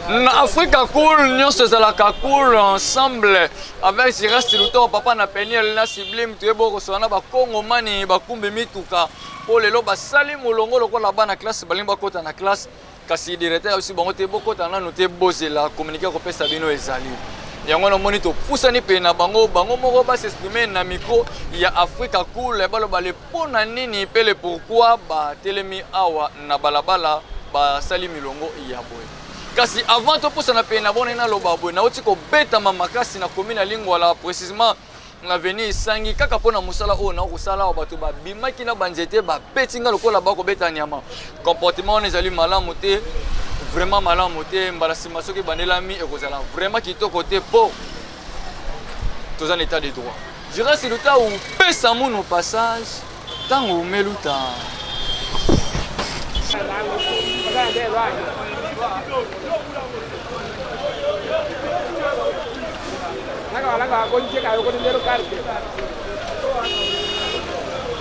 Na Africa cool, nous sommes la cool ensemble avec ce reste le temps papa na peniel na sublime tu ebo ko sona ba Congo mani ba kumbe mituka pour les loba sali molongo lokola bana classe balimba kota na classe kasi directeur aussi bango te bokota na noté bozela communiquer ko pesa bino ezali yango na moni to pusani pe na bango moko ba s'exprimer na micro ya Africa cool baloba le pona nini pe le pourquoi ba telemi awa na balabala ba sali milongo ya boy. Kasi avant to posa na pe na bona na loba boy na oti ko beta mama kasi na commune Lingwala précisément na veni sangi kaka pona musala o na ko sala bato ba bimaki na banzete ba petinga lokola ba ko beta nyama comportement on ezali malamu te vraiment malamu te mbalasima soki banelami ekozala vraiment kitoko te po tous en état de droit. Je reste le temps où pesa mon passage tant où meluta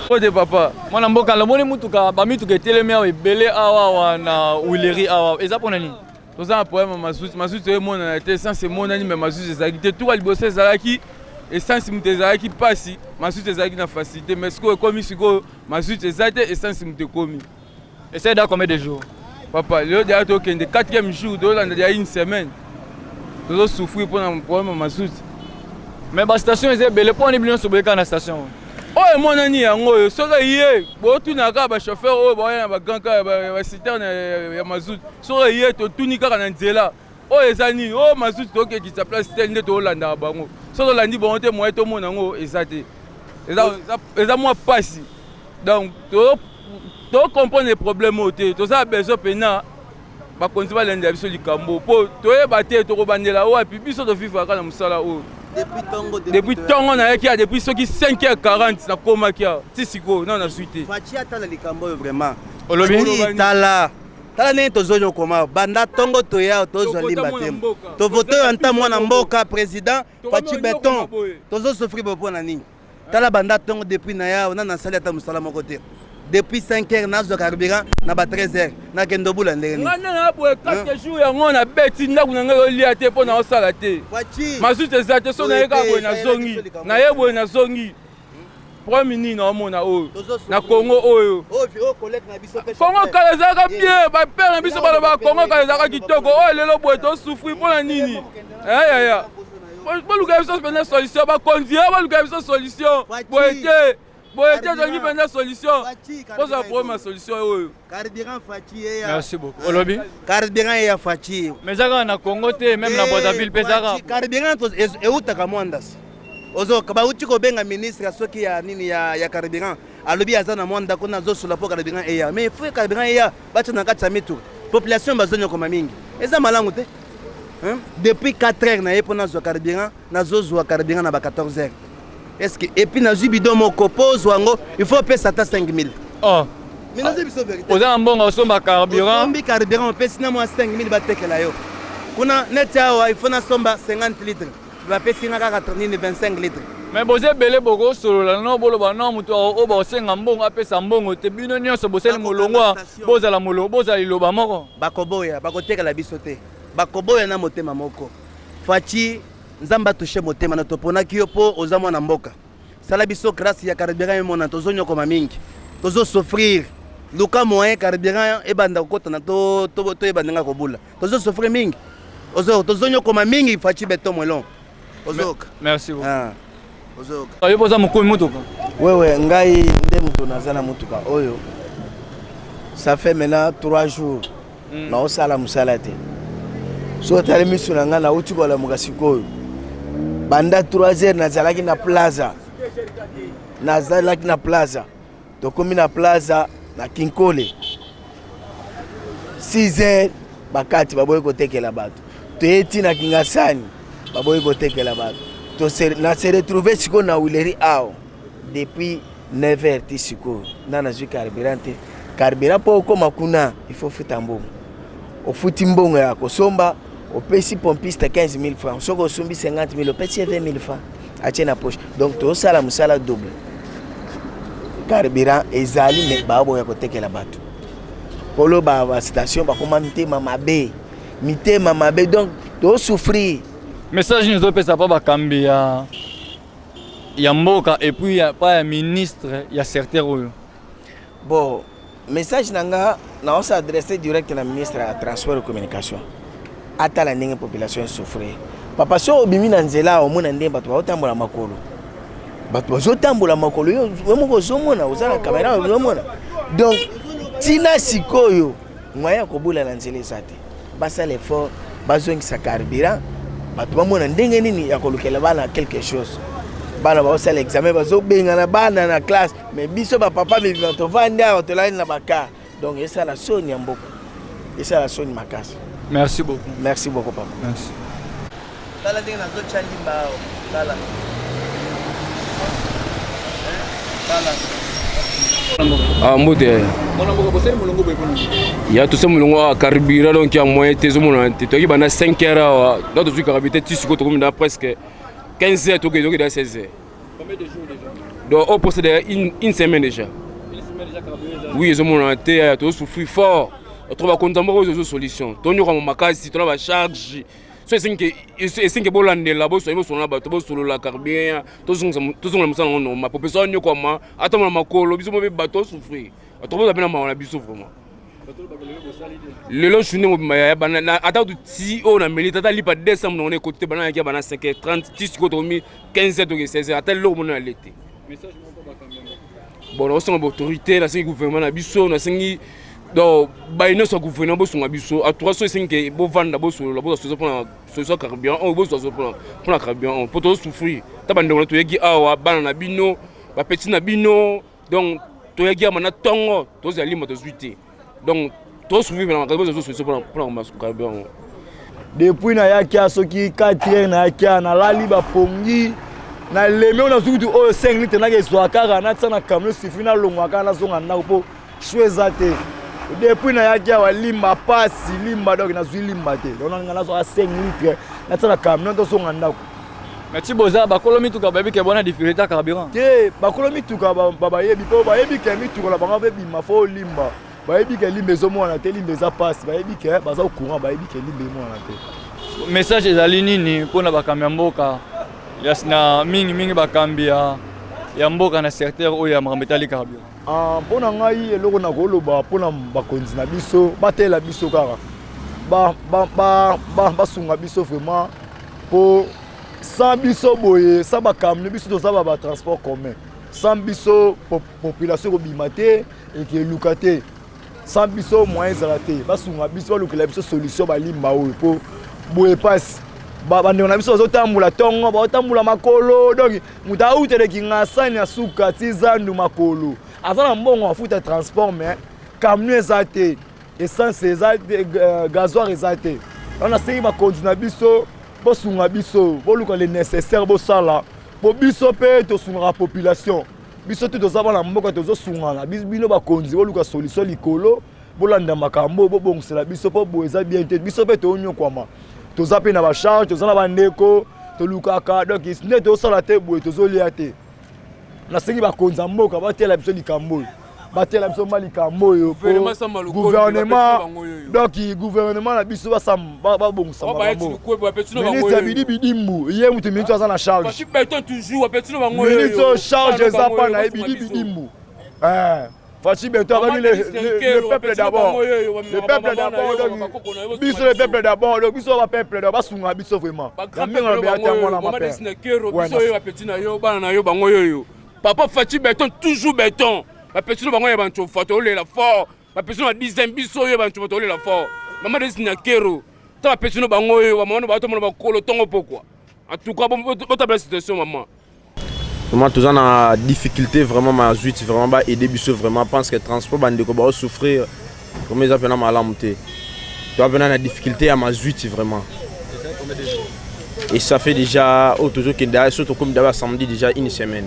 Ode papa, mwana mboka la moni mutuka ba mituka telemi awa ebele awa na Wileri awa eza pona nini? Toza un problème masuti e mona na te essence mona ni mais masuti ezalaki te tout liboso ezalaki essence mutu ezalaki pasi masuti ezalaki na facilité mais sikoyo ekomi sikoyo masuti eza te essence mutu ekomi. Et c'est dans combien de jours? Papa, le dia tokende 4e jour tolanda dia une semaine. Tozo souffrir pour un problème masuti. Mais ba station eza ebele pona bilio soboyeka na station. Oh mon ani yango soka yé bo tunaka ba chauffeur o ba ya ba ganka ba citerne ya mazout soka yé to tunika kana nzela o ezani o mazout to ke kitsa place tende to landa bango soka landi bon te mo to mona ngo ezate eza moi passe donc to comprendre les problèmes au te to ça besoin pena ba konzi ba lenda biso likambo po to e bate to ko bandela o api biso to viva kana musala o. Depuis Tongo, depuis ceux qui 5h40, na koma kia, tisiko, non na suite. Fachi atala likambo vraiment. Olobi tala. Tala ne tozonyo koma, banda Tongo toya tozo limbatem. To voter anta mwana mboka président, Fachi Beton. Tozo souffrir bopo na nini. Tala banda Tongo depuis na ya, on na sali ata musala moko te. Depuis 5h na zo carburant na ba 13h na kendo bula ndenge ni. Ngana na bo 4 jours ya ngona beti ndaku na ngai olia te pona osala te. Masuti ezate so na yeka bo na zongi. Na yebo na zongi. Premier ni na mona o. Na Congo oyo. O collègue na biso pesa. Congo kala zaka bien, ba père na biso ba Congo kala zaka kitoko. O lelo bo to souffrir pona nini. Ya. Bo luka biso pena solution ba kondier ba luka biso solution. Bo ete Bon, tu as une solution. Pose un problème à solution. Carburant Fachi. Merci beaucoup. Olobi. Carburant et Fachi. Mais ça, na Congo, même la Brazzaville, pesara. Carburant et où t'as kamondas. Ozo, kabauchi ko benga ministre soki ya nini ya carburant. Alobi azana mwanda kuna zo sula po carburant et ya. Mais faut carburant et ya. Bacha na katsa mitu. Population bazonyo koma mingi. Eza malangu te. Depuis 4h na yepona zo carburant, na zo zo carburant na ba 14h. Est-ce que et puis na bidon moko pose wango il faut payer ça 5000. Oh. Mais na biso vérité. Oza mbongo somba carburant. Sombi carburant paye sina moi 5000 ba tekela yo. Kuna net yawa il faut na somba 50 litres. Va payer sina ka 25 litres. Mais boze belé boko solo la no bolo ba no muto o ba senga mbongo apesa mbongo te bino nyonso boseli molongwa boza la molo boza liloba moko. Bakoboya bakotekela biso te. Bakoboya na motema moko. Fachi Nzamba touché motema na topona kiopo ozamwa na mboka. Sala biso grâce ya carburant mona tozonyo koma mingi. Tozo souffrir. Luka moyen carburant e banda kota na to ebandanga kobula. Tozo souffrir mingi. Ozo tozonyo koma mingi Fachi Beton molon. Ozoka. Merci beaucoup. Ah. Ozoka. Oyo poza mukumi mutuka. Wewe ngai nde mutu nazana mutuka oyo. Ça fait maintenant 3 jours. Na osala musala te. So tali misu na nga na uti ko la mukasikoyo. Banda 3h nazalaki na plaza. Nazalaki na plaza. Tokomi na plaza na Kinkole. 6h bakati baboye kotekela bato. Toyeti na Kingasani baboye kotekela bato. To se retrouver siko na Wileri ao depuis 9h tisiko. Nana zwi carburante. Carburant po koma kuna il faut futa mbongo. Ofuti mbongo ya kosomba. Au PC pompiste 15 000 francs, si on 50 000, au PC 20 000 francs, à la poche. Donc tout ça, la double. Carburant et Zali, mais babo ya côté que la bateau. Polo ba station ba comment mitema mabe. Mitema mabe donc to souffrir. Message nous opesa pas bakambi ya mboka et puis ya pas un ministre, il y a certains rôles. Bon, message nanga na on s'adresser direct na ministre à transport et communication. Ata la ndenge population souffrir. Papa so obimi na nzela o mona ndemba to otambola makolo. Bato bazotambola makolo yo moko zomona ozala caméra ozomona. Donc tina sikoyo moyen ko bula na nzela ezate. Basa l'effort bazongisa carburant. Bato bamona ndenge nini ya kolukela bana quelque chose. Bana ba osala examen bazo benga na bana na classe mais biso ba papa me to vanda to la na baka. Donc esa la soni ya mboko. Esa la soni makasi. Merci beaucoup. Merci beaucoup papa. Merci. Tala ndenge na zo chandi mbao. Tala. Mbote ya tout ça mulongo carburant donc il y a moyen te zo mona te to ki bana 5 heures donc tu carburant tu siko to comme presque 15 heures to que dans 16 heures. Combien de jours déjà? Donc on possède une semaine déjà. Une semaine déjà carburant. Oui, zo mona te to souffrir fort. On trouve contambo aux solutions. To nyoko makasi to na ba charge. So esenke bolandela bosona bato bosolola carburant tozonga mosala ngo ma population nyoko ma atama makolo biso mobe bato souffrir atoboza pena maona biso vraiment lelo journée mobimaya bana ata ti o na meli tata lipa décembre on est côté bana ya bana 5h30 10 ko to mi 15h to 16h ata lo mona l'été message mo ba kamera bon on sent autorité la gouvernement na biso na sengi donc baino so gouvernement bo sunga biso a 305 bo vanda bo solo bo so pour carburant on bo so pour la carburant on peut souffrir ta bande on to yegi awa bana na bino ba petit na bino donc to yegi amana tongo to zali mo to zuité donc to souffrir na bo so pour la carburant depuis na yaki asoki 4 na yaki na lali ba pongi na leme on a zutu o 5 litres na ke so kara na tsana camion sifi na longwa kana zonga na po chwezate. Depuis na yaki wa limba pasi limba donc na zui limba te donc na zo a 5 litres na tsala camion to songa ndako merci boza ba kolomi tuka ba bike bona difficulté carburant te ba kolomi tuka ba yebi po ba yebi ke mi tuka la ba be bima fo limba ba yebi ke limba zo mona te limba za pasi ba yebi ke ba za courant ba yebi ke limba mona te message ezali nini pona ba kambi mboka yasna mingi ba kambi ya mboka na secteur oyo ya mambetali carburant mpona ngai eloko na koloba mpona bakonzi na biso batela biso kaka basunga biso vraiment po sans biso boye sans bakamne biso toza ba transport commun sans biso population kobima te ekeluka te sans biso moyen ezala te basunga biso balukela biso solution balimba oyo po boye pasi bandeko na biso bazotambola ntongo bazotambola makolo donc moto auteleki ngasani ya suka ti zandu makolo aza na mbongo afuta transport mais camion eza te essence eza te gasoil eza te donc nasengi bakonzi na biso bosunga biso boluka le nécessaire bosala po biso mpe tosungaka population biso te toza bana mboka tozosungana bino bakonzi boluka solution likolo bolanda makambo bobongisela biso mpo boye eza bien te biso mpe toonyokwama toza mpe na bacharge toza na bandeko tolukaka donc nde tozosala te boye tozolia te nasengi bakonzi ya mboka batela biso likambo oyo batela biso mwa likambo oyo gouvernement donc gouvernement na biso babongisa ministre bidibidimbu ye mutu miniti aza na charge miniti oyo charge eza mpa na ye bidibidimbu Fachi Beto a le peuple d'abord. Le peuple d'abord. Biso le peuple d'abord. Donc biso va peuple d'abord. Basunga biso vraiment. Papa Fachi Beto toujours béton. La personne va y bancho fatolé la fort. La personne a 10 ans biso y bancho fatolé la fort. Maman desina kero. Ta personne va ngoy wa maman ba to mo ba kolo tongo pourquoi. En tout cas bon ta situation maman. Vraiment tous en a difficulté vraiment ma suite vraiment bah aider biso vraiment pense que transport bande ko ba souffrir comme ils appellent ma lamté. Tu as besoin de difficulté à ma suite vraiment. Et ça fait déjà toujours que derrière surtout comme d'abord samedi déjà une semaine.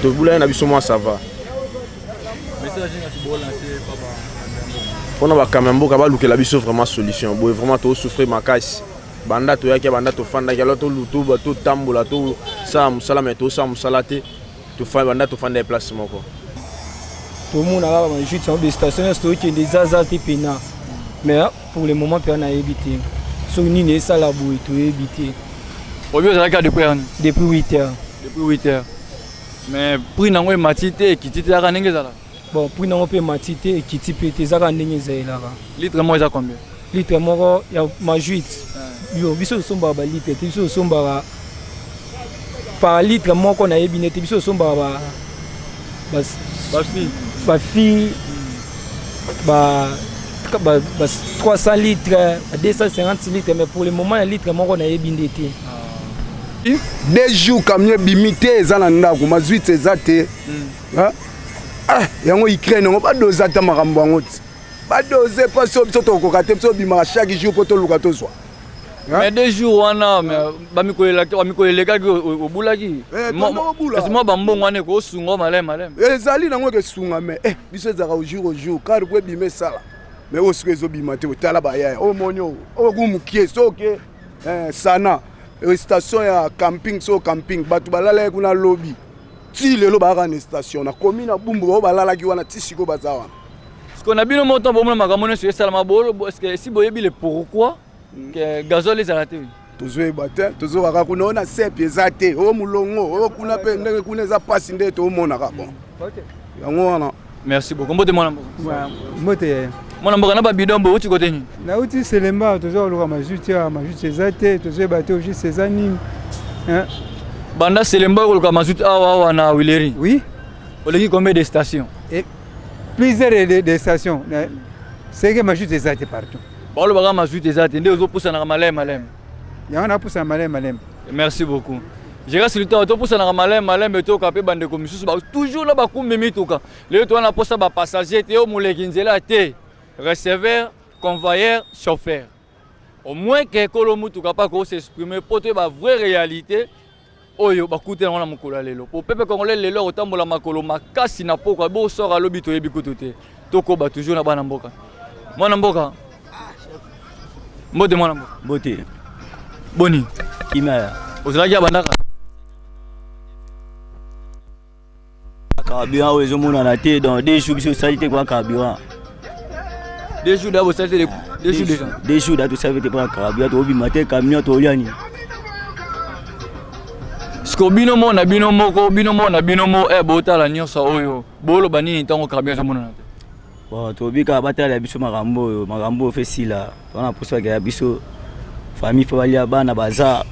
Tout boulot na biso moi ça va. Message na tibola c'est papa. On va quand même beaucoup ba luka la biso vraiment solution. Bon vraiment to souffrir ma casse. Banda to yaki banda to fanda yalo to lutu ba to tambola to sa musala me to sa musala te to fa banda to fanda place moko tout le monde a juste des stations qui des azartés pena. Mais pour le moment, on a évité. Sur une île, ça la bouille, tout évité. Au mieux, c'est depuis 8 heures. Depuis 8 heures. Mais pour une année, matité, qui t'était à Ranengue, ça là. Bon, pour une année, matité, qui t'était à Ranengue, ça là. Litre, moi, ça combien? Litre, moi, il y a ma juite. Yo, biso somba ba litre, biso somba par litre, moi qu'on a ébiné, biso somba ba fille, ba 300 litres, 250 litres, mais pour le moment, un litre, moi qu'on a ébiné. 2 jours camion bimité ezana ndako mazuite ezate yango Ukraine ngo badoza ta makambo yango ti badoze pas so biso to kokate biso bima chaque jour poto luka to zwa mais 2 jours wana mais bamikoleleka ki obulaki kasi moi bambongo wana ko sungo malem ezali nango ke sunga mais biso ezaka au jour car ko bime sala mais osko ezobima te otala bayaya o monyo o kumukie soke sana station ya camping so camping batu balala kuna lobby ti lelo ba na station na commune na bumbu ba balala ki wana ti siko bazawa ce qu'on a bien montant bon makamone sur salama bolo est-ce que si boyebi le pourquoi que gazole les arrêté tozo bata tozo ka kuna na sepi ezate o mulongo o kuna pe ndenge kuna za passe nde to mona ka bon yango wana merci beaucoup mbote mwana Mote Mwana mboka na ba bidombo uti kote ni. Na uti selemba tozo luka majuti ezate tozo bate oji sezani. Hein? Banda selemba ko luka majuti awa na Wileri. Oui. Oleki combien de stations? Et plusieurs de stations. C'est que majuti ezate partout. Ba lo ba majuti ezate nde ozo pusa na malem. Ya na pusa malem. Merci beaucoup. Je reste le temps to pusa na malem to ka pe bande ko misusu ba toujours na ba kumbe mituka. Le to na posa ba passager te o muleki nzela te. Receveur, convoyeur, chauffeur. Au moins que Kolomutu capable de s'exprimer pour te la vraie réalité. Oyo bakute na na mukula lelo. Pour pepe congolais lelo otambola makolo makasi na poko bo sort à lobi to yebi kutote. Toko ba toujours na bana mboka. Mwana mboka. Mbote mwana mboka. Mbote. Boni. Kimaya. Ozala ya bandaka. Carburant ozo mona na te dans des jours biso salité quoi carburant. 2 jours d'abord ça c'est 2 jours déjà. 2 jours d'abord ça veut te prendre carburant to bimate camion to liani. Sko binomo na binomo e botala nyoso oyo. Bolo bani ntango carburant mona na te. Bon to bika batala biso makambo fesila. Tona posa ga biso famille fa balia bana baza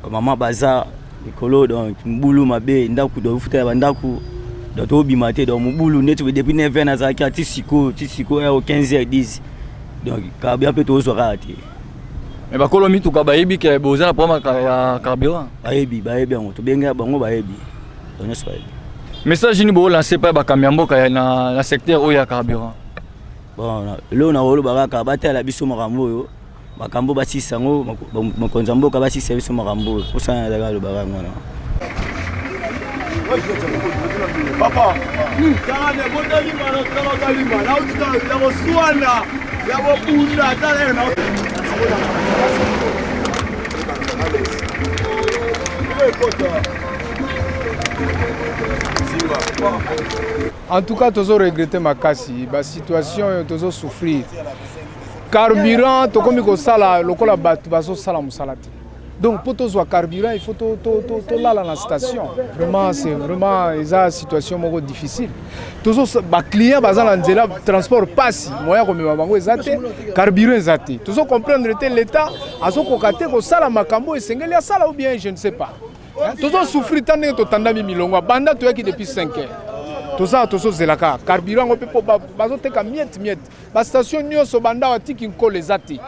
maman baza likolo donc mbulu mabe ndaku do futa bandaku donc to bimate donc mbulu netu depuis 9h na zaki tisiko au 15h10 donc carburant peut to zo raté. Mais bakolo mituka bayebi ke boza na poma ya carburant. Bayebi ngo to benga bango bayebi. Donc so bayebi. Message ni bo lancer pa ba kamyamboka na secteur o ya carburant. Bon lo na wolo baraka batala biso makambo yo. Makambo basisa ngo makonza mboka basisa biso makambo posana daga lo baraka ngona. Papa, kana botali mano kama na utika ya boswana ya bopunda tale na En tout cas, toujours regretter ma casse, la situation toujours souffrir. Carburant, to comme ko sala lokola batu baso sala musalati. Donc pour tous les carburant, il faut tout là la station. Vraiment c'est vraiment une situation difficile. Tous les clients bazala nzela transport passe, moyen comme bango ezate, carburant ezate. Tous comprendre que l'état azo kokate ko sala makambo esengeli sala ou bien je ne sais pas. Tous souffrir tant que tanda milongo banda to yaki depuis 5 heures. Tout ça zelaka carburant on peut pas bazoteka miette ba station nyonso banda watiki nkole zati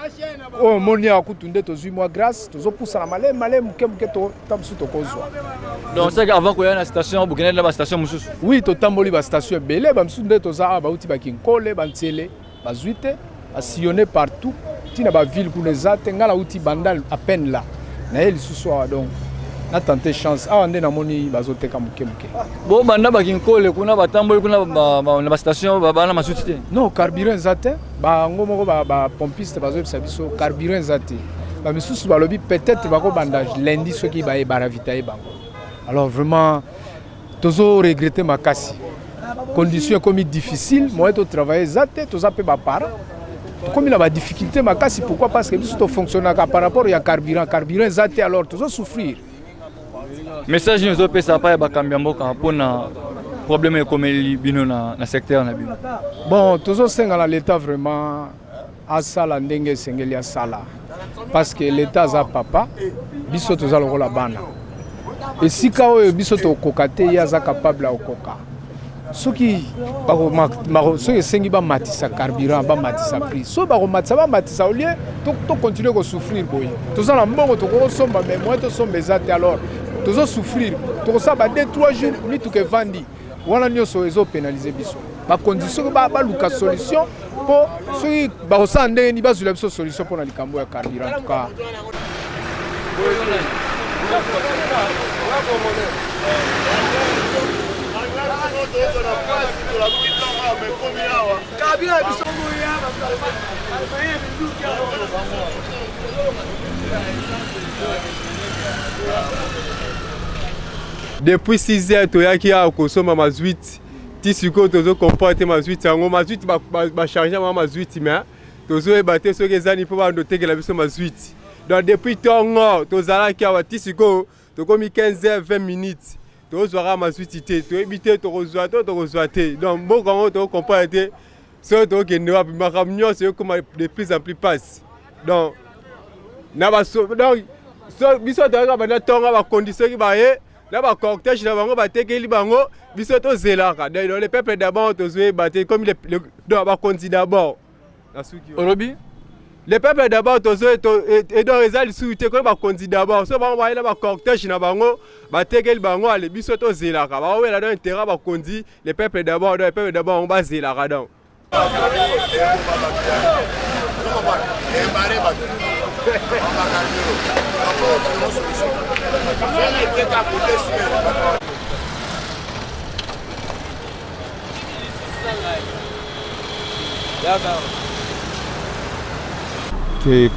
o monia akutunde to 8 mois grâce tozo poussa na malem muke to tamsu to kozwa. Donc c'est avant ko ya na station Bukene na ba station mususu. Oui to tamboli ba station belé ba msunde to za ba uti ba kinkole ba ntele ba zuite ba sillonner partout tina ba ville kuna zate ngala uti bandal à peine là na elle soir donc na tenter chance awande na moni bazoteka muke bo banda bakinkole kuna batamboli kuna na ba station bana masuti te non carburant zate ba ngomoko ba pompiste bazobisa biso carburant zate ba misusu balobi peut-être bako bandage lundi soki ba ravitailler bango alors vraiment tozo regretter makasi condition comme difficile moi to travailler zate to zape ba para comme il a ba difficulté makasi pourquoi parce que biso to fonctionner par rapport ya carburant zate alors to souffrir message nous opé ça pas ba kambiamboka pona problème ekomeli bino na secteur na bino bon to senga na l'état vraiment asala ndenge sengeli asala parce que l'état za papa biso to za lokola bana et si kao biso to kokate ya za capable okoka soki soki sengi ba matisa carburant ba matisa prix so ba matisa au lieu to continuer ko souffrir boye to za na mbongo to ko somba mais moi to somba ezate alors to zo souffrir to ça ba 2-3 jours mi to ke vandi wana nyoso ezo pénaliser biso ba condition ba luka solution po soki ba kosa ndenge ni bazula biso solution pour na likambo ya carburant en tout cas depuis 6 heures toyaki ya kosomba mazuiti ti sikoyo tozokomprendre te mazuiti yango mazuiti bacharge mwa mazuiti mais tozoyeba te soki ezani mpo bando tekela biso mazuiti donc depuis ntongo tozalaki awa ti sikoyo tokomi 15 heures 20 minutes tozwaka mazuiti te toyebi te tokozwa to tokozwa te donc mboka yango tokokomprendre te soki tokokende wapi makambo nyonso ekoma de plus en plus passe donc biso toyaka banda ntongo bakondition ki baye na ba cortège na bango batekeli bango biso to zelaka dans le peuple d'abord tozoe baté comme le ba kondi d'abord orobi le peuple d'abord tozoe et donc ezali suite comme ba kondi d'abord so bango ba cortège na bango batekeli bango ale biso to zelaka ba wela dans intérêt ba kondi le peuple d'abord on ba zelaka donc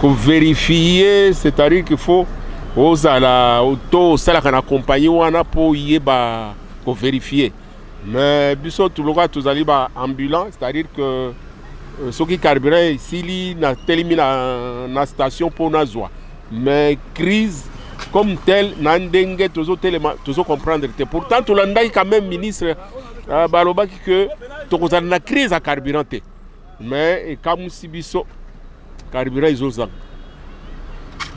Pour vérifier, c'est-à-dire qu'il faut auto salaka na compagnie wana pour yeba pour vérifier. Mais biso tout le cas tous ali ba ambulant, c'est-à-dire que ce qui carburant ici na telemi na station pour na zwa. Mais crise comme tel nandenge toujours comprendre. Pourtant tout l'andai quand même ministre balobaki que tokozana na crise à carburant. Mais comme si biso carburant izozang.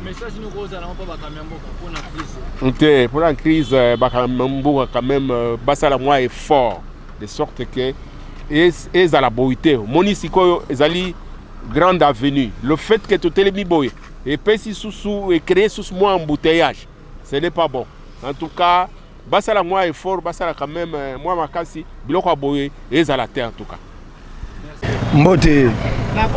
Message nous cause là on pas bakamyamboka pour la crise. Pour la crise bakamyamboka quand même basala moi effort de sorte que et à la beauté monisiko ezali grande avenue. Le fait que tout est boy et pesi sous et créer sous moi embouteillage, ce n'est pas bon. En tout cas, basala moi effort, basala quand même moi makasi biloko aboye et à la terre en tout cas. Mbote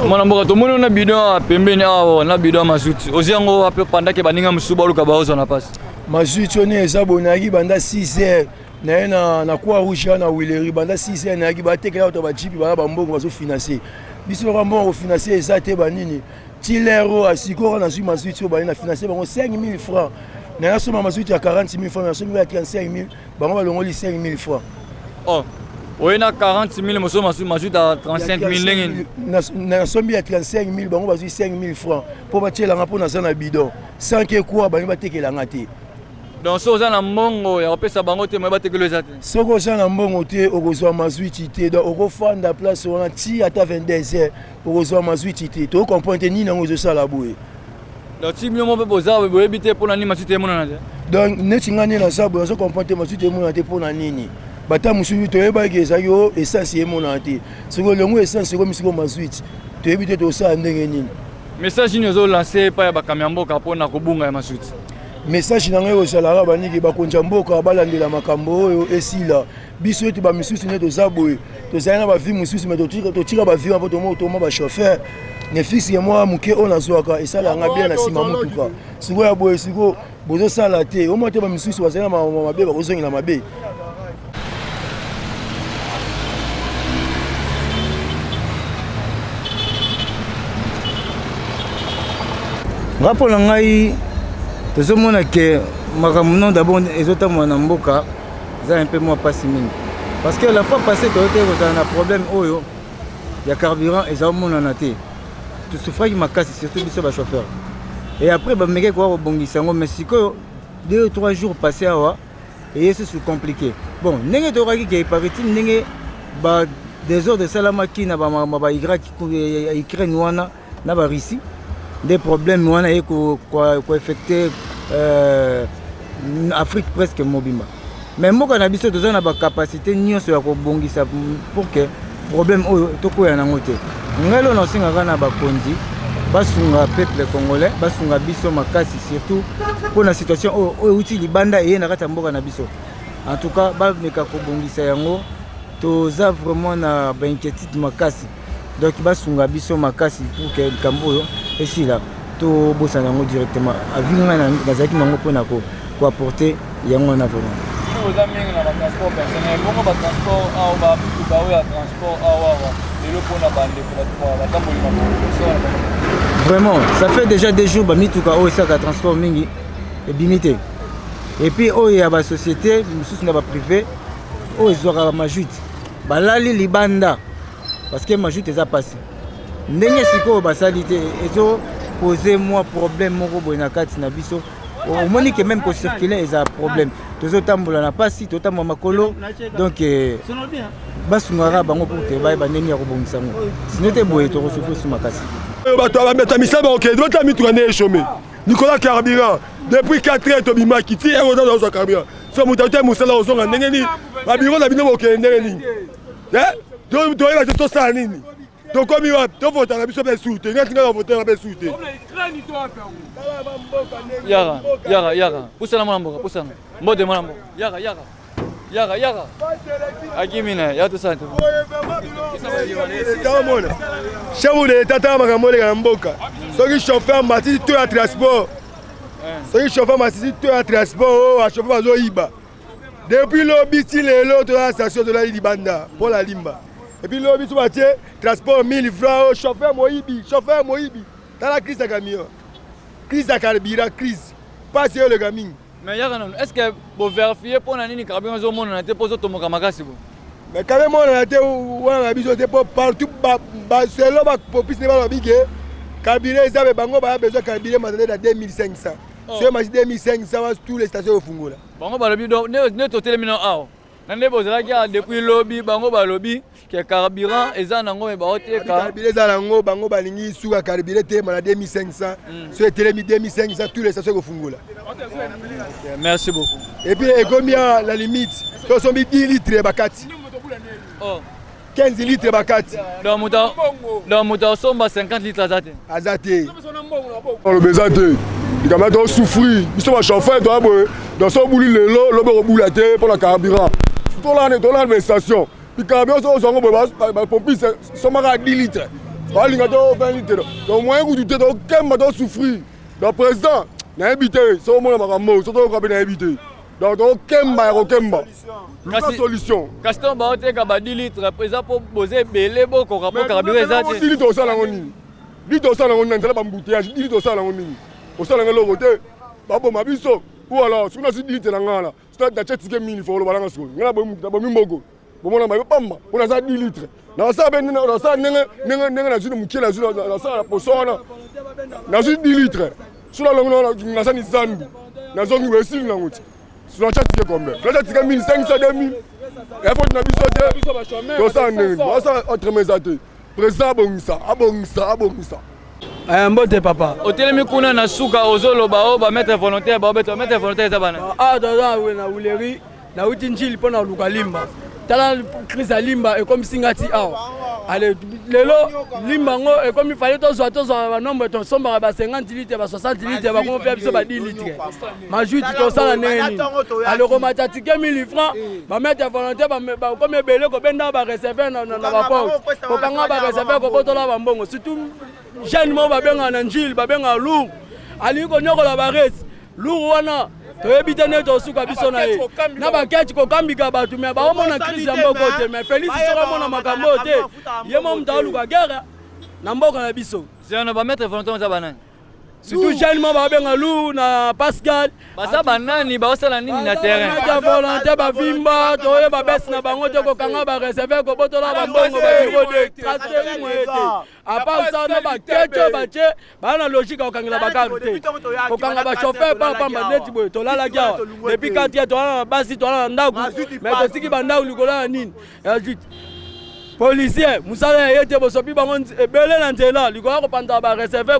mwana mboka to mona na bidon pembeni awa na bidon mazuti oziango ape pandake baninga musuba luka baozo na passe mazuti one eza bonaki banda 6 heures na kwa rouge na wileri banda 6 heures na ki batekela to ba jipi ba mbongo bazo financer biso ba mbongo financer eza te banini tilero asikora na zuma mazuti ba na financer bango 5000 francs na soma mazuti ya 40000 francs na soma ya 35000 bango balongoli 5000 francs oh oui, na 40 000, monsieur m'ajoute à 35 000. Na sombi à 35 000, bango bazui 5 000 francs. Pour bâtir la rapport dans un bidon. Sans que quoi, bango bateke la ngate. Donc, si vous avez un mongo, il y a pas ça bango te, moi bateke le zate. Si vous avez un mongo te, vous avez mazuiti te, donc vous faites la place on a ti à ta 22 heures, vous avez mazuiti te. Tu comprends ni na ngozo sala boue. Donc, si millions de boza, vous habitez pour la mazuiti mon nade. Donc, netingani na sabo, vous comprends mazuiti mon nade pour la nini. Bata musubi toyeba ke zayo essence yemona te siko longo essence ko misiko mazuiti toyebi te to sa ndenge nini message ni ozo lancer pa ya bakamyamboka pona kobunga ya mazuiti message na ngai osalara baniki bakonja mboka balandela makambo oyo esila biso ete ba misusu ne to zaboye to zana ba vie mususu me to tika ba vie apo to mo ba chauffeur ne fixe ye moi muke ona zwaka esala nga bien na sima mutuka siko ya boye siko bozo sala te o mo te ba misusu bazana mabe ba kozongela mabe. Rapport na ngai tozomona ke makambo non d'abord ezotambola na mboka za un peu moins passe mingi parce que la fois passée toyote kozala na problème oyo ya carburant ezaomonana te tosufraki makasi surtout biso bachauffeur et après bameke koya kobongisa yango mais sikoyo 2 ou 3 jours passé awa eye susu compliqué bon ndenge toyokaki ke paraît-il ndenge badésordre esalamaki na Ukraine wana na Russie des problèmes wana eye koeffecte Afrique presque mobimba mais mboka na biso toza na bacapacité nyonso ya kobongisa pour que problème oyo tokoya nango te ngai lelo nasengaka na bakonzi basunga peuple congolais basunga biso makasi surtout pour la situation oyo euti libanda eye na kati ya mboka na biso en tout cas bameka kobongisa yango toza vraiment na bainquiétude makasi donc basunga biso makasi pour que likambo oyo esila tobosana yango directement avi ngai nazalaki nango mpona koapporter yango wana vraiment oza mingi na batransport personnel bongo batransport awa bamituka oyo ya transport awa lelo mpona bandeko batamboli na vraiment ça fait déjà 2 jours bamituka oyo esaka transport mingi ebimi te et puis oyo ya basociété mosusu na baprivé oyo ezwaka majute balali libanda parce que majute eza pasi ndenge sikoyo basali te ezopose mwa problème moko boye na kati na biso omoni ke même kocircule eza problème tozotambola na pasi totambola makolo donc basungaka bango pour ke bayeba ndenge ya kobongisa yango sino te boye tokosufri su makasi bato babeta misala bakokende bota mituka nde echome Nicolas Carburant depuis 4 heures tobimaki ti oza ozwa carburant so moto te mosala ozonga ndenge nini babiro na bino bokende ndenge nini toyeba te tosala nini tokomi wapi tovotaka biso mpe su te ngati ngai bavotaka mpe su te yaka pusana mwana mboka pusana mbote mwana mboka yaka akimina yatosana taomona chef de l'état tala makambo oleka na mboka soki chauffeur matisi to ya transport soki chauffeur matisi to ya transport oyo achauffeur bazoyiba depuis lobi ti lelo toza na station tolali libanda mpo la limba epuis lobi so batie transport 1000 francs oyo chauffeur moyibi tala crise ya camion crise ya carburant crise pasi oyo oleka mingi mais yaka nano est ce que boverifie mpona nini carburant ezomonana te mpo ozotomoka makasi bo mais quand même monana te wana na biso te mpo partout selo bapopisi nde balobi ke carburant eza mpe bango baya besoin carburant matande na 2500 soki masi 2500 wa tous les stations ofungola bango balobi nde totelemi na awa na nde bozalaki awa depuis lobi bango balobi ke carburant eza nango me baoteka carburant eza nango bango balingi suka carburant te mana 2500 so etelemi 2500 tous les stations ekofungola merci beaucoup et puis ekomi à la limite tosombi 10 litres bakati 15 litres bakati donc moto asomba 50 litres aza te olobi eza te likambo tosouffrir biso bachauffeur toya boye dosobuli lelo lobi okobula te mpo na carburant tolanda bastation picarburant so ozwango boye bapopisi somaka 10 litres balinga to 20 litres donc moyen kutu te tokemba tosouffrir donc président nayebi te so omona makambo so toyoka mpe nayebi te donc tokemba ya kokemba luka solution kasi to baoteka ba 10 litres eza mpo boza ebele bokoka mpo carburant eza te 10 litres osala yango nini 10 litres osala yango nini nzela bambouteillage 10 litres osala yango nini osala yango eloko te baboma biso ou alors soki nasi 10 litres na ngai na natie tike 1000 fo oloba nanga sikoyo ngai nabomi mboko bomona mabe pamba mpo naza 10 litres nasala mpe nasala ndenge nazwi na mokie nasala na poso wana nazwi 10 litres sula longo nasani zandu nazongi wesili nango ti natia tike combien natia tike 1500 2000 efoti na biso te tosala ndenge osala autrement eza te président abongisa mbote papa otelemi kuna na suka ozoloba o bametre volontaire baobeto bametre volontaire eza bana toza na wuleri nauti njili mpo na luka limba tala crise ya limba ekomisi ngati awa ale lelo limba yango ekomi fale tozwa banombre tosombaka ba 50 litre ba 60 litre bango mpe biso ba 10 litre majuti tosala ndenge nini ale komata tike 1000 francs bametre volontaire bakomi ebele kobenda bareserve na baporte kokanga bareserve kobotola bambongo surtout jeune mo babengaka na njili babengaka lour alingi konyokola baresi lour wana toyebi te nde tosuka biso na ye na baketi kokambika bato me baomona crise ya mboka te me félix soki amona makambo oyo te ye mo moto aoluka guerre na mboka na biso zena bametre volontaire oza banani surtout jeune mo babenga Lou na Pascal baza banani baosala nini na terrain ya volonté bavimba toye babesi na bango te kokanga bareserve kobotola bambongo babiro de transfert moete à part ça na bakecho bache bana logique kokangela bakaro te kokanga ba chauffeur pa pamba neti boye tolala kia depuis 4 ans tolala basi tolala ndaku mais tosiki bandaku likola nini policier musala yete bosopi bango ebele na nzela likola kopanda ba reserve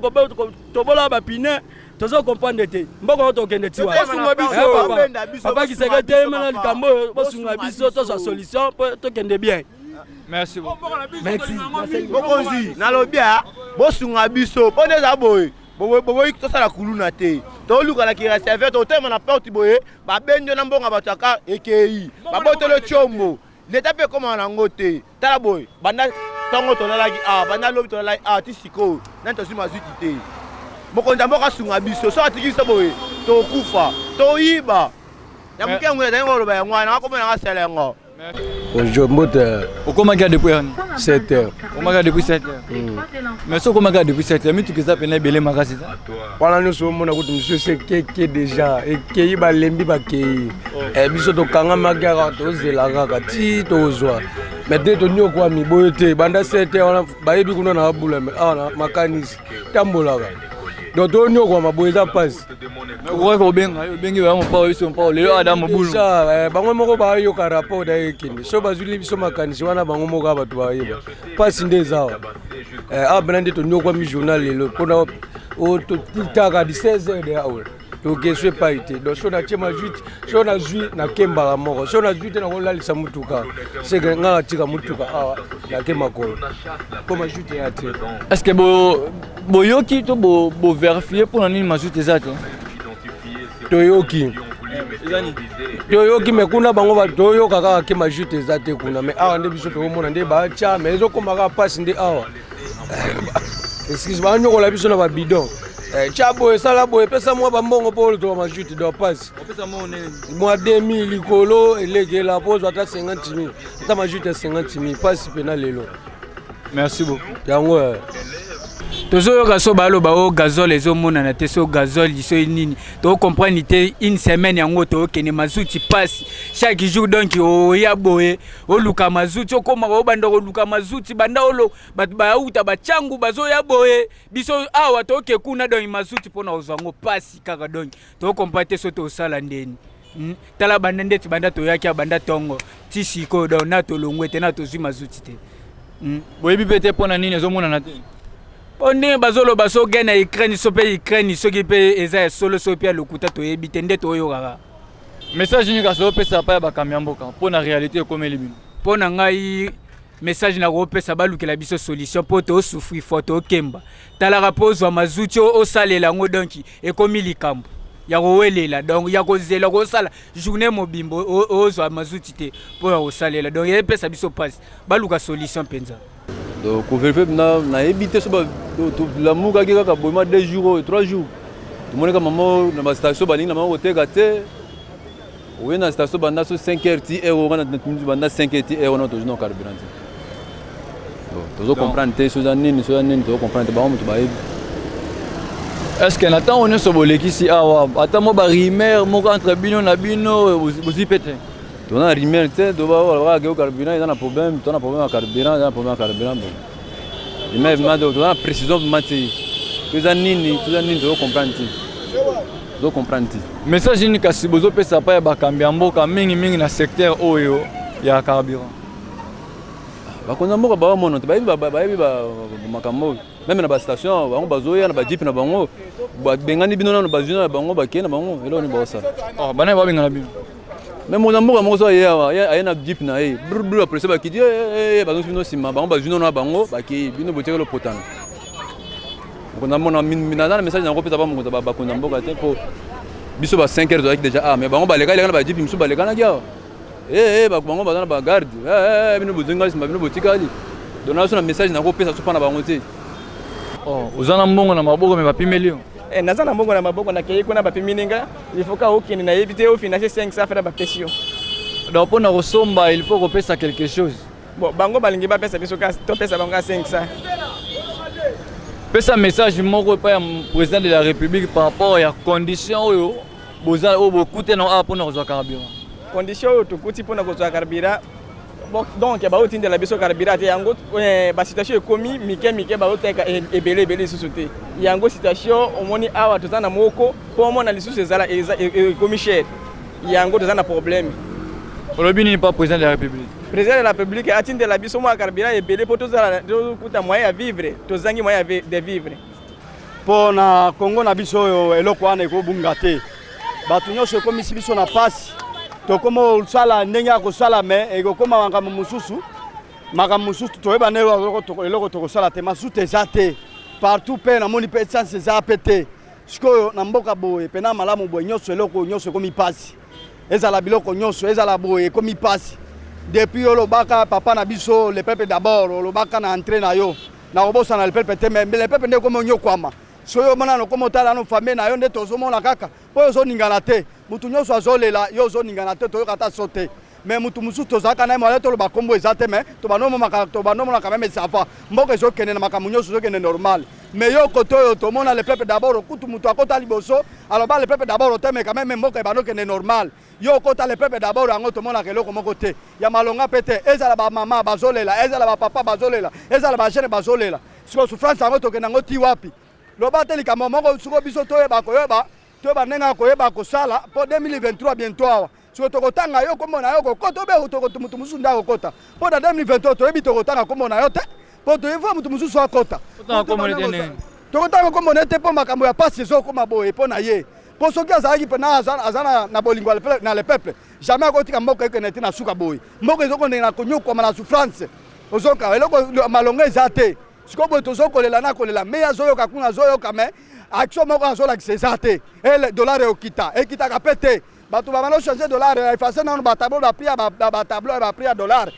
tobola ba pine tozo comprendre te mboko tokende tiwa papa ki secrétaire mena likambo bosunga biso toza solution tokende bien. Merci beaucoup. Merci. Bokonzi nalobia bosunga biso pone za boy boy tosala kuluna te toluka na ki reserve to tema na porte boye ba benjo na mbonga bataka ekei babotelo chombo l'état peut comment en ngote tala boy banda tongo tolalaki banda lobi tolalaki tisiko nan to sima zutité mokonza mboka sunga biso so atikisa boye to kufa to yiba ya mkengu ya ngo loba ya ngwana akomona nga selengo. Bonjour moteur. Comment garder depuis 7 heures. Comment garder depuis 7 heures. Mais ce comment garder depuis 7 heures, mais tu que ça peine belé magasi ça. Voilà nous sommes mon akutu monsieur c'est que déjà et kei ba lembi ba kei. Biso to kanga magara to zela kaka ti to zwa. Mais dès to nyo kwa mi boyote banda 7 heures ba yebi kuna na bula na makanisi tambola ka. Donc to nyo kwa maboyeza passe. Ko ko bengi ba mo pa biso pa le adam bulu. Ça bango moko ba yo ka rapport da yekini. So bazuli biso makanisi wana bango moko abatu ba yeba. Passe ndeza. Benande to nyo kwa mi journal lelo pona o to titaka 16h de hour. Donc je suis pas été. Donc on a tchema juit, on a jui na kemba la moko. On a juit na kola lisa mutuka. C'est que nga tika mutuka na kemba ko. Comment juit ya te. Est-ce que boyoki to bo vérifier pour nani majoute ezate. Toyoki. Toyoki me kuna bango ba toyo kaka kema juit ezate kuna mais nde biso to mona nde ba cha mais zo komaka passe nde Excuse-moi, nous la biso na ba bidon. Chabo sala boy pesa moi bambongo pour to ma jute do passe. Pesa mo ne. Moi 2000 likolo elege la pose ata 50000. Ata ma jute 50000 passe pena lelo. Merci beaucoup. Yango tozo raso balo ba o gazole ezomona na te so gazole so nini to comprendre te une semaine yango to kene mazuti passe chaque jour donc o ya boye o luka mazuti o koma o banda o luka mazuti banda olo ba uta ba changu bazo ya boye biso awa to ke kuna donc mazuti pona ozango passe kaka donc to comprendre te so to sala ndeni tala banda ndeti banda to yaki banda tongo tisiko do na to longwe te na to zwi mazuti te boye bipete pona nini ezomona na te. Onde bazolo baso gena Ukraine so pe Ukraine so ki pe eza solo so pe lokuta to ebite nde to yo kaka. Message ni ka so pesa pa ba kamyamboka pona réalité comme elibino. Pona ngai message na ko pesa balukela biso solution po to souffrir photo kemba. Tala rapose wa mazuti o salela ngo donki e komi likambo. Ya ko welela donc ya ko zela ko sala journée mobimbo o zo mazuti te po ya ko salela donc e pesa biso passe baluka solution penza. Donc on vérifie na éviter ça la muga qui ka boima 2 jours 3 jours tout monde ka maman na ma station balinga na maman hôtel gâté oui na station banda so 5h ti euro na banda 5h ti euro na to no carburant donc to comprendre te so nini to comprendre ba mo to ba est-ce que Nathan on est so boleki si awa ata mo ba rimer mo entre bino na bino vous pété. On a rimé, tu sais, on va avoir carburant, il y a un problème, on a un problème à carburant, il y a un problème à carburant. Mais on a précision de matière. Tous les nini, tu dois comprendre. Tu dois comprendre. Message ni kasi bozo pesa pa ba kambiamboka mingi na secteur oyo ya carburant. Ba kona mboka ba mono, ba makambo. Même na ba station, ba bazoya na ba jeep na bango. Ba bengani bino na ba juna na bango ba kena bango, elo ni ba sa. Oh, bana ba bengana bino. Mais mon amour mo so ya na jeep na brr après ça ba ki di ba no sima ba ba juno na bango ba ki bino boteka lo potano ko na mona minana message na ko pesa ba mo ba ko na mboka te po biso ba 5 heures déjà mais bango ba lega na ba jeep biso ba lega na kia ba bango ba na ba garde bino bozinga sima bino botika ali dona so na message na ko pesa so pa na bango te uzana mbongo na maboko me ba pimelio naza na mbongo na maboko na kei kuna bapimininga il faut ka okini na éviter au financer 500 faire ba pression donc pour na resomba il faut repesa quelque chose bon bango balingi ba pesa biso ka to pesa bango 500 pesa message moko pa ya président de la République par rapport à condition oyo boza o bokute na a pona kozwa carburant. Condition oyo tokuti pona kozwa carburant. Donc baotinda la biso carburant te yango ba situation ekomi mike baoteka ebele susu te. Yango situation omoni awa tozana moko po mona lisusu ezala ekomi cher. Yango tozana problème. Olobi ni pas président de la République. Président de la République atinde la biso mo carburant ebele po tozala kuta moyen à vivre, tozangi moyen de vivre. Pour na Congo na biso oyo eloko wana ekobunga te. Bato nyonso ekomisi biso na pasi. Tokoma osala ndenge ya kosala me ekokoma makambo mosusu toyeba ne eloko tokosala te masusu eza te partout mpe namoni mpe essence eza pe te sikoyo na mboka boye mpe na malamu boye nyonso eloko nyonso ekomi pasi ezala biloko nyonso ezala boye ekomi pasi depuis olobaka papa na biso le peuple d'abord olobaka na entrée na yo na kobosana le peuple te mais le peuple nde ekomi onyokwama soyo mona no komo tala no famille na yo nde tozomona kaka po ozoningana te mutu nyonso azolela yo ozoningana te toyoka ta sote mais mutu mususu tozalaka na moya toloba kombo eza te mais tobanomona quand même sava mboka ezokende na makambo nyonso ezokende normal mais yo koto oyo tomona le peuple d'abord okutu mutu akota liboso aloba le peuple d'abord te mais quand même mboka ebanokende normal yo kota le peuple d'abord yango tomonaka eloko moko te ya malonga pe te ezala bamama bazolela ezala bapapa bazolela ezala bajene bazolela siko souffrance yango tokende yango ti wapi loba te likambo moko siko biso toyeba ndenge akoyeba kosala po 2023 bientôt awa siko tokotanga yo kombo na yo kokota obe mutu mosusu nde akokota po na 2023 toyebi tokotanga kombo na yo te po toyebi mutu mosusu akota tokotanga kombo na ye te po makambo ya pasi ezokoma boye po na ye po soki azalaki mpena aza na bolingo na le peuple jamais akotika mboka ekende te na suka boye mboka ezokondenge na konyokwama na souffrance ozoka eloko malonga eza te siko boye tozokolela na kolela me azoyoka kuna azoyoka me action moko azolakisa eza te dollar ekitaka pe te bato bamana ochange dollar efase nanu batableau batableau bapri ya dollar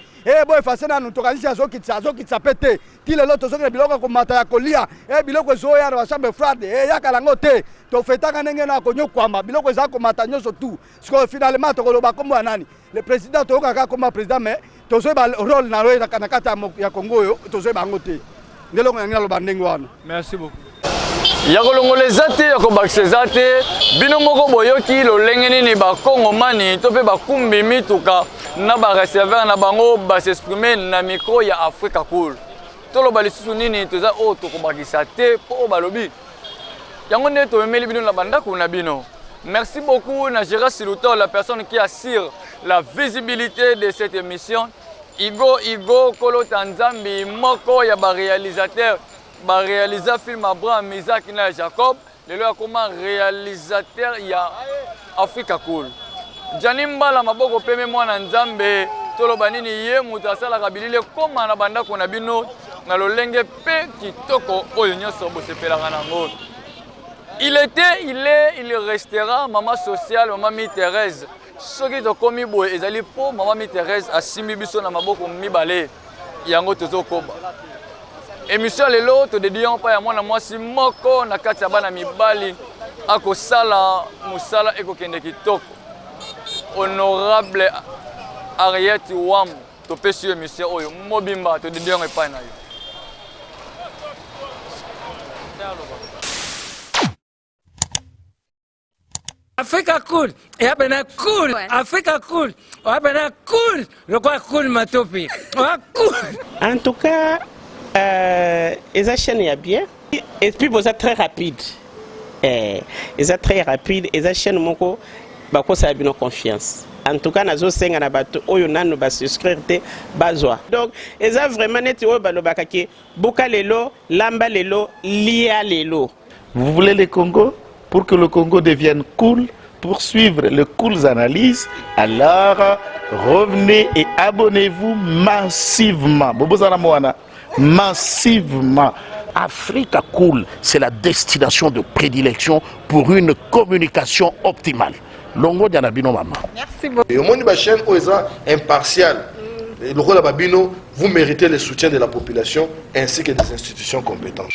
boye efase nanu tokanisi azokitisa pe te ti lelo tozokela biloko ya komata ya kolia biloko ezoya na bachambre froide eyakala yango te tofetaka ndenge na konyokwama biloko eza komata nyonso tu siko finalement tokoloba kombo ya nani le président toyokaka kombo ya président mais tozoyeba role na yo na kati ya Congo oyo tozoyeba yango te ndeloko yangi naloba ndenge wana. Merci beaucoup. Ya kolongola eza te ya kobakisa eza te bino moko boyoki lolenge nini bakongomani to mpe bakumbi mituka na bareserveur na bango basexprime na micro ya Africa Cool toloba lisusu nini toza oyo tokobakisa te mpo balobi yango nde tomemeli bino na bandako na bino. Merci beaucoup na Gérard Siluto, la personne qui assure la visibilité de cette émission. Igo Kolo Tanzambi moko ya réalisateur film Abraham Isaac na Jacob lelo ya koma réalisateur ya Africa Cool. Janimbala maboko peme mwana nzambe toloba nini ye mutu asalaka bilile koma na bandako na bino na lolenge pe kitoko oyo nyonso bosepelaka nango. Il restera maman sociale, maman Mi Thérèse. Soki tokomi boye ezali po maman Mi Thérèse asimbi biso na maboko mibale yango tozokoba. Émission lelo to dédions pa ya mwana mwasi moko na kati ya bana mibali akosala musala ekokende kitoko. Honorable Ariette Wam to pesi émission oyo mobimba to dédions epai na yo. Africa Cool, et après cool, ouais. Africa Cool, après cool, le quoi cool matopi, cool. En tout cas, les chaînes y a bien, et puis vous êtes très rapide, ils sont très rapide, et les chaînes moko, bako ça a bien confiance. En tout cas, nazo senga na bato oyo nanu ba souscrire te bazwa. Donc, ils ont vraiment neti oyo balobaka ke boka lelo, lamba lelo, lia lelo. Vous voulez le Congo? Pour que le Congo devienne cool, pour suivre les cool analyses, alors revenez et abonnez-vous massivement. Massivement. Africa Cool, c'est la destination de prédilection pour une communication optimale. Longo Dianabino Mama. Merci beaucoup. Et au monde de la chaîne OESA impartial, le rôle de Babino, vous méritez le soutien de la population ainsi que des institutions compétentes.